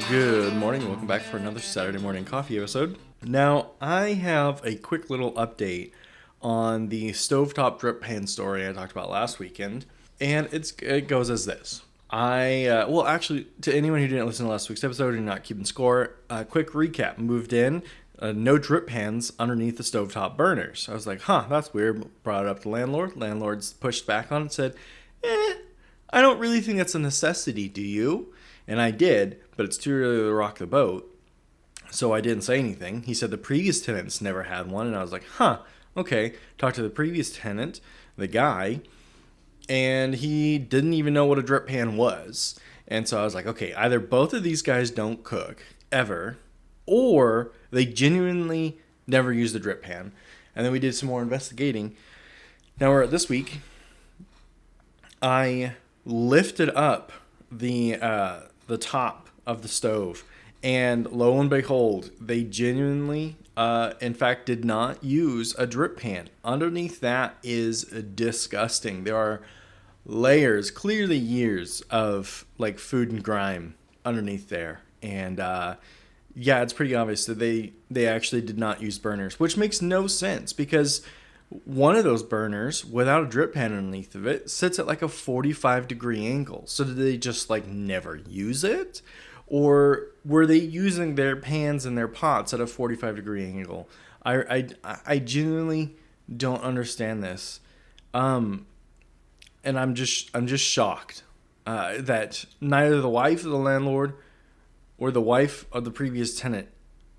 Good morning. Welcome back for another Saturday morning coffee episode. Now, I have a quick little update on the stovetop drip pan story I talked about last weekend, and it goes as this. Actually, to anyone who didn't listen to last week's episode and not keeping score, quick recap. Moved in, no drip pans underneath the stovetop burners. I was like, that's weird. Brought it up to the landlord. Landlord's pushed back on it and said, I don't really think that's a necessity, do you? And I did, but it's too early to rock the boat. So I didn't say anything. He said the previous tenants never had one. And I was like, okay. Talked to the previous tenant, the guy, and he didn't even know what a drip pan was. And so I was like, okay, either both of these guys don't cook ever, or they genuinely never used a drip pan. And then we did some more investigating. Now we're at this week. I lifted up the top of the stove, and lo and behold, they genuinely in fact did not use a drip pan. Underneath that is disgusting. There are layers, clearly years of like food and grime underneath there, and it's pretty obvious that they actually did not use burners, which makes no sense because one of those burners without a drip pan underneath of it sits at like a 45-degree angle. So did they just like never use it? Or were they using their pans and their pots at a 45-degree angle? I genuinely don't understand this. And I'm just shocked that neither the wife of the landlord or the wife of the previous tenant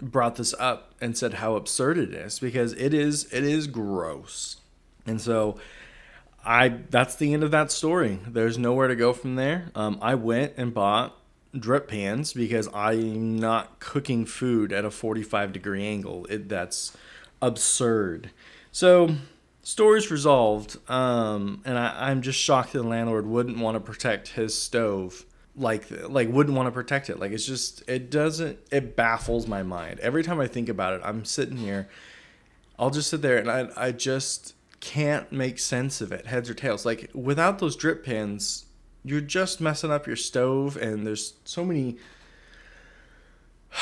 brought this up and said how absurd it is, because it is gross. And so that's the end of that story. There's nowhere to go from there. I went and bought drip pans because I'm not cooking food at a 45-degree angle. That's absurd. So story's resolved. And I'm just shocked that the landlord wouldn't want to protect his stove. Like wouldn't want to protect it. Like it baffles my mind. Every time I think about it, I'm sitting here, I'll just sit there and I just can't make sense of it, heads or tails. Like without those drip pans, you're just messing up your stove, and there's so many,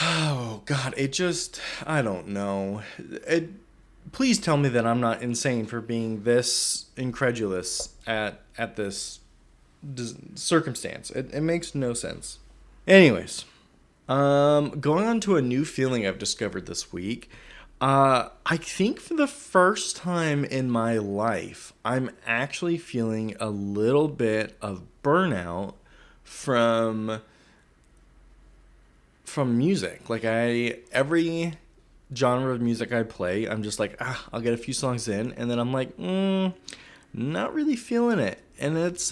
oh God, I don't know. Please tell me that I'm not insane for being this incredulous at this circumstance. It makes no sense. Anyways, going on to a new feeling I've discovered this week. I think for the first time in my life, I'm actually feeling a little bit of burnout from music. Like every genre of music I play, I'm just like, I'll get a few songs in, and then I'm like, not really feeling it. And it's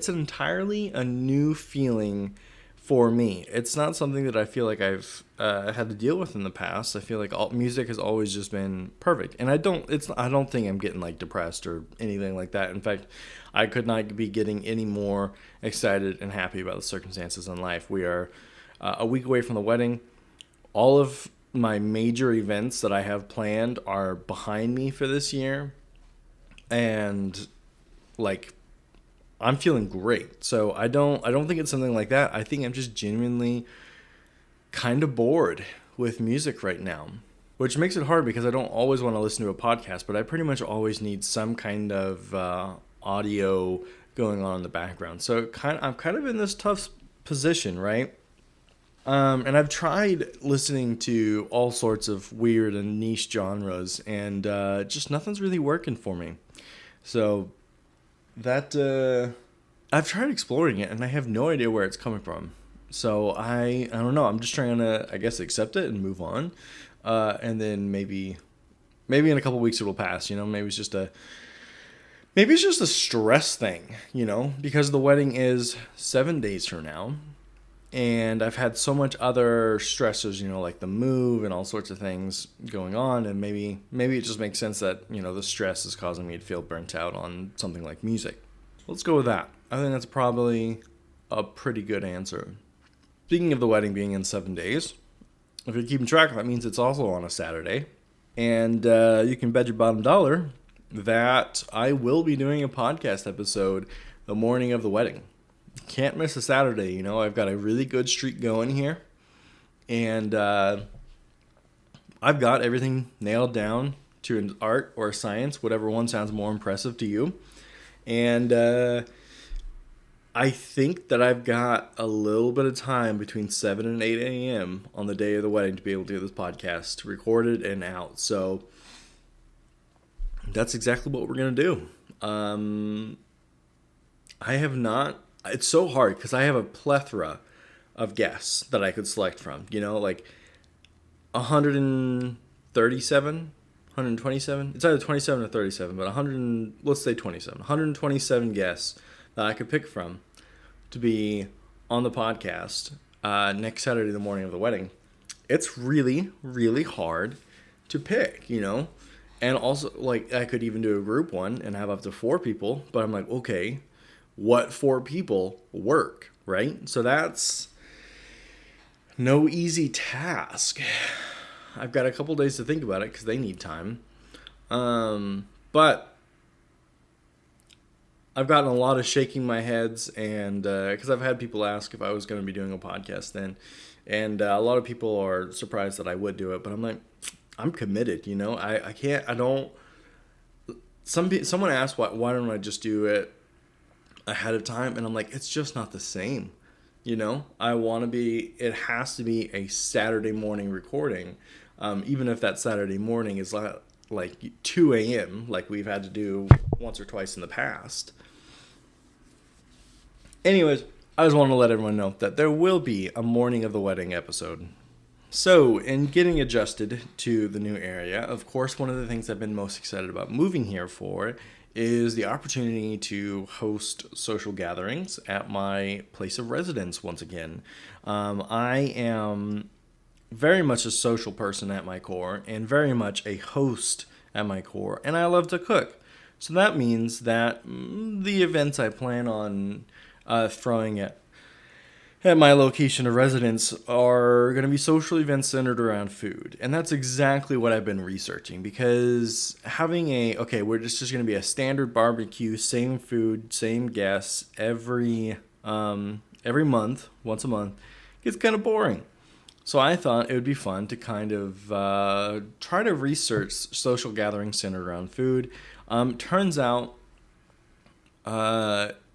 entirely a new feeling for me. It's not something that I feel like I've had to deal with in the past. I feel like music has always just been perfect, and I don't think I'm getting like depressed or anything like that. In fact, I could not be getting any more excited and happy about the circumstances in life. We are a week away from the wedding. All of my major events that I have planned are behind me for this year, and like I'm feeling great. So I don't think it's something like that. I think I'm just genuinely kind of bored with music right now, which makes it hard because I don't always want to listen to a podcast, but I pretty much always need some kind of audio going on in the background. So I'm kind of in this tough position, right? And I've tried listening to all sorts of weird and niche genres, and just nothing's really working for me. So that I've tried exploring it, and I have no idea where it's coming from. So I don't know. I'm just trying to, I guess, accept it and move on, and then maybe in a couple weeks it'll pass. Maybe it's just a stress thing. Because the wedding is 7 days from now, and I've had so much other stressors. Like the move and all sorts of things going on, and maybe it just makes sense that the stress is causing me to feel burnt out on something like music. Let's go with that. I think that's probably a pretty good answer. Speaking of the wedding being in 7 days, if you're keeping track, that means it's also on a Saturday. And you can bet your bottom dollar that I will be doing a podcast episode the morning of the wedding. Can't miss a Saturday, I've got a really good streak going here. And I've got everything nailed down to an art or a science, whatever one sounds more impressive to you. And I think that I've got a little bit of time between 7 and 8 a.m. on the day of the wedding to be able to do this podcast, recorded and out. So that's exactly what we're going to do. I have not, it's so hard because I have a plethora of guests that I could select from, like 137, 127. It's either 27 or 37, but let's say 27. 127 guests that I could pick from to be on the podcast next Saturday, the morning of the wedding. It's really, really hard to pick, And also, like, I could even do a group one and have up to 4 people, but I'm like, okay, what 4 people work, right? So that's no easy task. I've got a couple days to think about it because they need time. But I've gotten a lot of shaking my heads, and because I've had people ask if I was going to be doing a podcast then, and a lot of people are surprised that I would do it, but I'm like, I'm committed, I can't, I don't, someone asked why don't I just do it ahead of time, and I'm like, it's just not the same, I want to be, it has to be a Saturday morning recording, even if that Saturday morning is like 2 a.m. like we've had to do once or twice in the past. Anyways, I just want to let everyone know that there will be a morning of the wedding episode. So, in getting adjusted to the new area, of course, one of the things I've been most excited about moving here for is the opportunity to host social gatherings at my place of residence once again. I am very much a social person at my core and very much a host at my core, and I love to cook. So that means that the events I plan on throwing at my location of residence are going to be social events centered around food. And that's exactly what I've been researching, because having we're just going to be a standard barbecue, same food, same guests every month, once a month, gets kind of boring. So I thought it would be fun to kind of try to research social gatherings centered around food. Turns out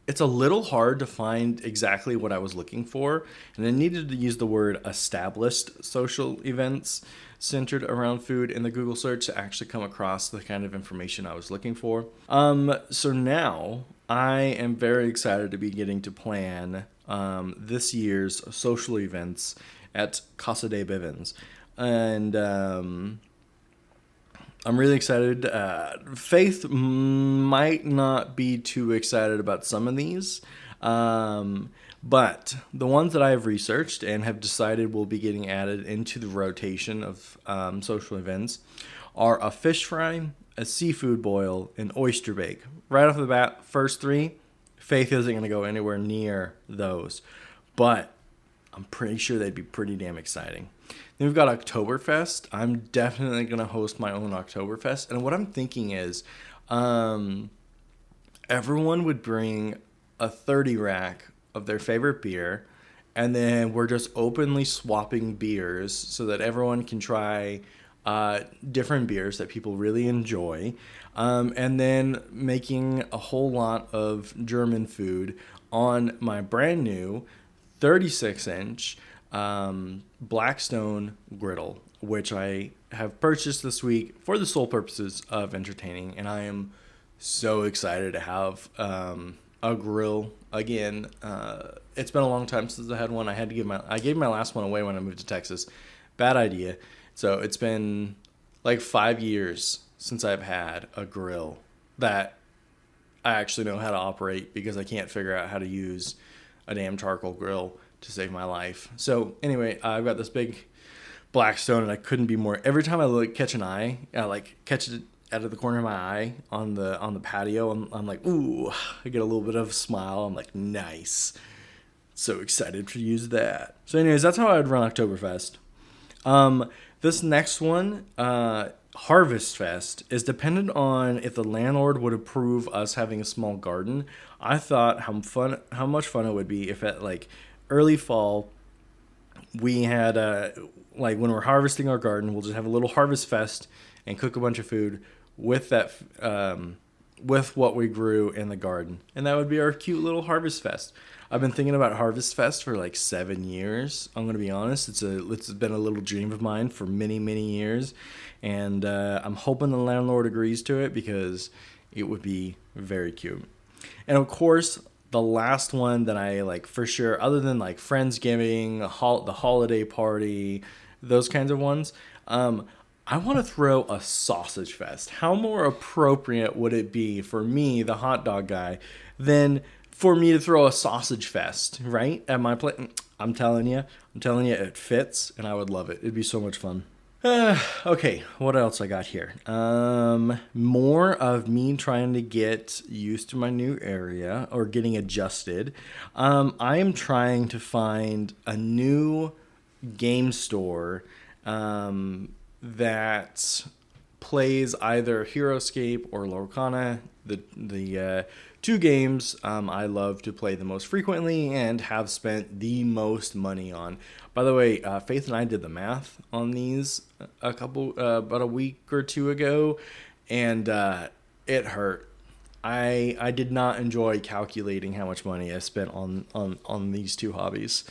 it's a little hard to find exactly what I was looking for, and I needed to use the word established social events centered around food in the Google search to actually come across the kind of information I was looking for. So now I am very excited to be getting to plan this year's social events at Casa de Bivens. And I'm really excited. Faith might not be too excited about some of these, but the ones that I have researched and have decided will be getting added into the rotation of social events are a fish fry, a seafood boil, and oyster bake. Right off the bat, first 3, Faith isn't going to go anywhere near those, but I'm pretty sure they'd be pretty damn exciting. Then we've got Oktoberfest. I'm definitely going to host my own Oktoberfest. And what I'm thinking is everyone would bring a 30 rack of their favorite beer, and then we're just openly swapping beers so that everyone can try different beers that people really enjoy, and then making a whole lot of German food on my brand new 36-inch Blackstone griddle, which I have purchased this week for the sole purposes of entertaining, and I am so excited to have a grill again. It's been a long time since I had one. I gave my last one away when I moved to Texas. Bad idea. So it's been like 5 years since I've had a grill that I actually know how to operate, because I can't figure out how to use a damn charcoal grill to save my life. So anyway, I've got this big Blackstone, and I couldn't be more. Every time I catch an eye, I catch it out of the corner of my eye on the patio, I'm like, ooh, I get a little bit of a smile. I'm like, nice. So excited to use that. So anyways, that's how I would run Oktoberfest. This next one, Harvest Fest, is dependent on if the landlord would approve us having a small garden. I thought how much fun it would be if at early fall we had like when we're harvesting our garden, we'll just have a little harvest fest and cook a bunch of food with that with what we grew in the garden, and that would be our cute little harvest fest. I've been thinking about Harvest Fest for like 7 years. I'm gonna be honest; it's been a little dream of mine for many years, and I'm hoping the landlord agrees to it because it would be very cute. And of course, the last one that I like for sure, other than like Friendsgiving, the holiday party, those kinds of ones, I want to throw a sausage fest. How more appropriate would it be for me, the hot dog guy, than for me to throw a sausage fest, right? At my place. I'm telling you, it fits, and I would love it. It'd be so much fun. Okay, what else I got here? More of me trying to get used to my new area or getting adjusted. I am trying to find a new game store that plays either HeroScape or Lorcana, the two games I love to play the most frequently and have spent the most money on. By the way, Faith and I did the math on these about a week or two ago, and it hurt. I did not enjoy calculating how much money I spent on these two hobbies,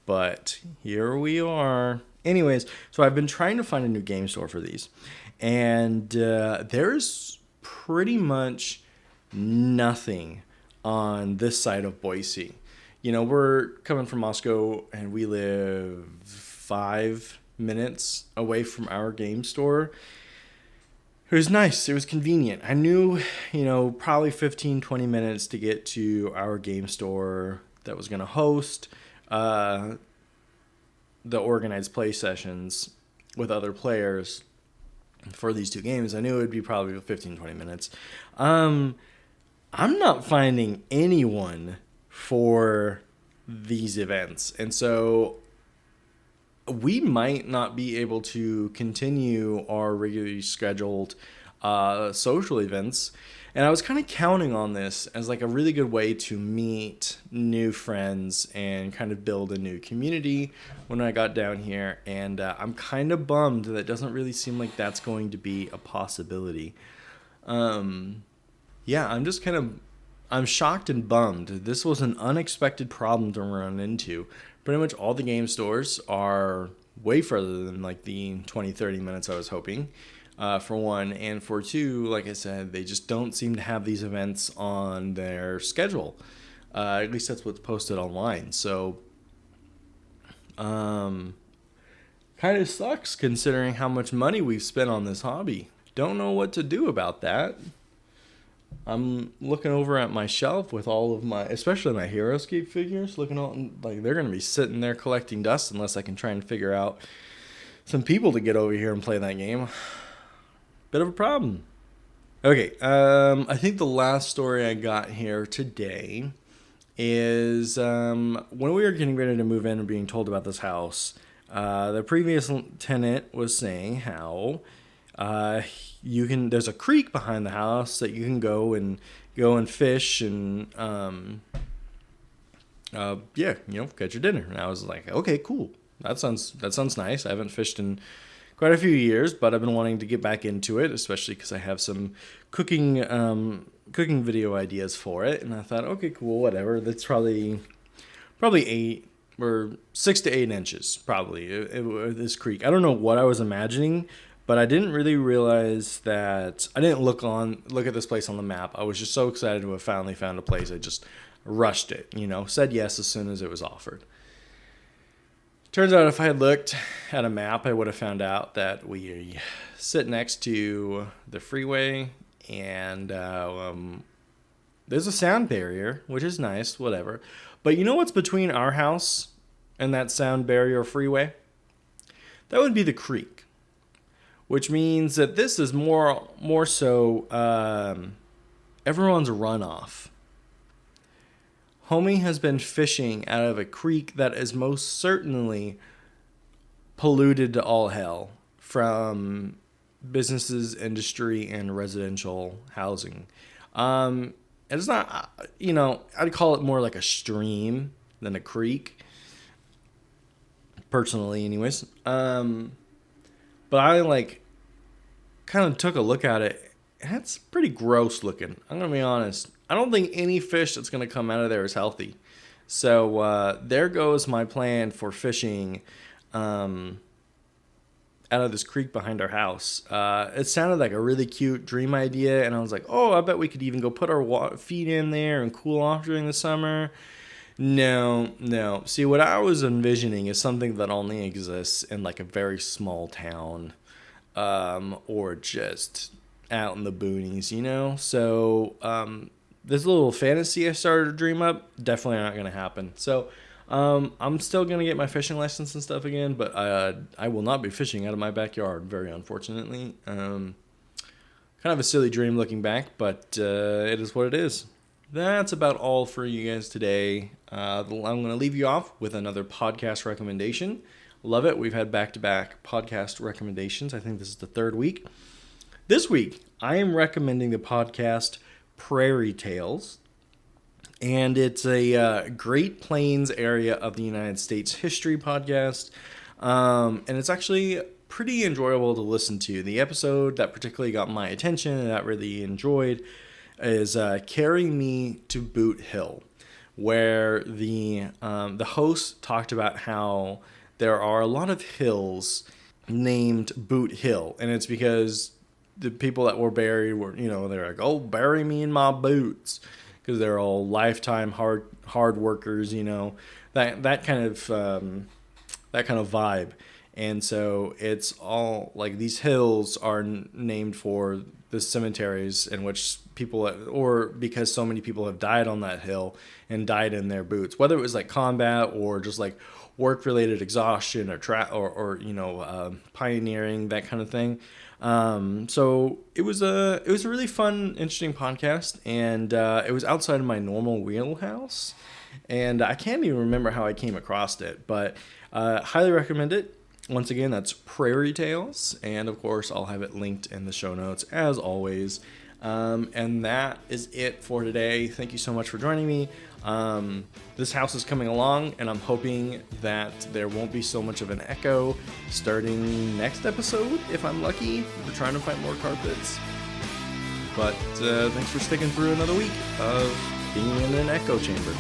but here we are. Anyways, so I've been trying to find a new game store for these, and there's pretty much nothing on this side of Boise. You know, we're coming from Moscow, and we live 5 minutes away from our game store. It was nice. It was convenient. I knew, probably 15-20 minutes to get to our game store that was going to host the organized play sessions with other players for these two games. I knew it would be probably 15-20 minutes. I'm not finding anyone for these events, and so we might not be able to continue our regularly scheduled social events. And I was kind of counting on this as like a really good way to meet new friends and kind of build a new community when I got down here. And I'm kind of bummed that it doesn't really seem like that's going to be a possibility. Yeah, I'm shocked and bummed. This was an unexpected problem to run into. Pretty much all the game stores are way further than like the 20-30 minutes I was hoping. For one, and for two, like I said, they just don't seem to have these events on their schedule. At least that's what's posted online. So, kind of sucks considering how much money we've spent on this hobby. Don't know what to do about that. I'm looking over at my shelf with all of my, especially my HeroScape figures, looking on like they're going to be sitting there collecting dust unless I can try and figure out some people to get over here and play that game. Bit of a problem. Okay, I think the last story I got here today is when we were getting ready to move in and being told about this house, the previous tenant was saying how there's a creek behind the house that you can go and fish and catch your dinner. And I was like, okay, cool. That sounds nice. I haven't fished in quite a few years, but I've been wanting to get back into it, especially because I have some cooking video ideas for it. And I thought, okay, cool, whatever. That's probably 8 or 6 to 8 inches, probably, this creek. I don't know what I was imagining, but I didn't really realize that. I didn't look at this place on the map. I was just so excited to have finally found a place. I just rushed it, said yes as soon as it was offered. Turns out if I had looked at a map, I would have found out that we sit next to the freeway, and there's a sound barrier, which is nice, whatever. But you know what's between our house and that sound barrier freeway? That would be the creek, which means that this is more so everyone's runoff. Homie has been fishing out of a creek that is most certainly polluted to all hell from businesses, industry, and residential housing. It's not, I'd call it more like a stream than a creek. personally, anyways. But I like kind of took a look at it. It's pretty gross looking. I'm gonna be honest. I don't think any fish that's gonna come out of there is healthy. So there goes my plan for fishing out of this creek behind our house. It sounded like a really cute dream idea, and I was like, oh, I bet we could even go put our feet in there and cool off during the summer. No. See, what I was envisioning is something that only exists in like a very small town, or just out in the boonies, you know? So this little fantasy I started to dream up, definitely not going to happen. So I'm still going to get my fishing license and stuff again, but I will not be fishing out of my backyard, very unfortunately. Kind of a silly dream looking back, but it is what it is. That's about all for you guys today. I'm going to leave you off with another podcast recommendation. Love it. We've had back-to-back podcast recommendations. I think this is the third week. This week, I am recommending the podcast Prairie Tales. And it's a Great Plains area of the United States history podcast. And it's actually pretty enjoyable to listen to. The episode that particularly got my attention and that really enjoyed is Carry Me to Boot Hill, where the host talked about how there are a lot of hills named Boot Hill, and it's because the people that were buried were, they're like, oh, bury me in my boots, because they're all lifetime hard workers, that kind of vibe. And so it's all like these hills are named for the cemeteries in which people, or because so many people have died on that hill and died in their boots, whether it was like combat or just like work-related exhaustion or pioneering, that kind of thing. So it was a really fun, interesting podcast, and it was outside of my normal wheelhouse, and I can't even remember how I came across it, but highly recommend it. Once again, that's Prairie Tales, and of course I'll have it linked in the show notes as always. And that is it for today. Thank you so much for joining me. This house is coming along, and I'm hoping that there won't be so much of an echo starting next episode, if I'm lucky. We're trying to find more carpets. But thanks for sticking through another week of being in an echo chamber.